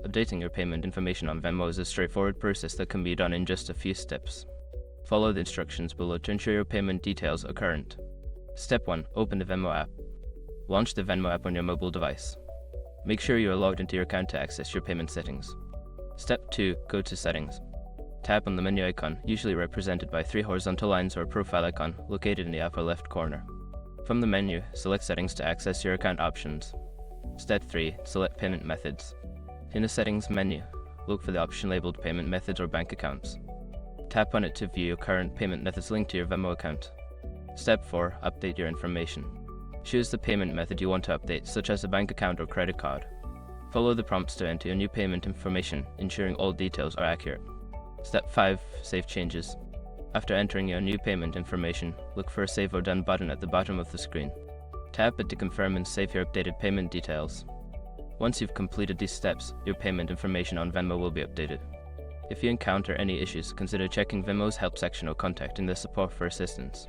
Updating your payment information on Venmo is a straightforward process that can be done in just a few steps. Follow the instructions below to ensure your payment details are current. Step 1. Open the Venmo app. Launch the Venmo app on your mobile device. Make sure you are logged into your account to access your payment settings. Step 2. Go to Settings. Tap on the menu icon, usually represented by 3 horizontal lines or a profile icon located in the upper left corner. From the menu, select Settings to access your account options. Step 3. Select Payment Methods. In the Settings menu, look for the option labeled Payment Methods or Bank Accounts. Tap on it to view your current payment methods linked to your Venmo account. Step 4. Update your information. Choose the payment method you want to update, such as a bank account or credit card. Follow the prompts to enter your new payment information, ensuring all details are accurate. Step 5. Save changes. After entering your new payment information, look for a Save or Done button at the bottom of the screen. Tap it to confirm and save your updated payment details. Once you've completed these steps, your payment information on Venmo will be updated. If you encounter any issues, consider checking Venmo's help section or contacting the support for assistance.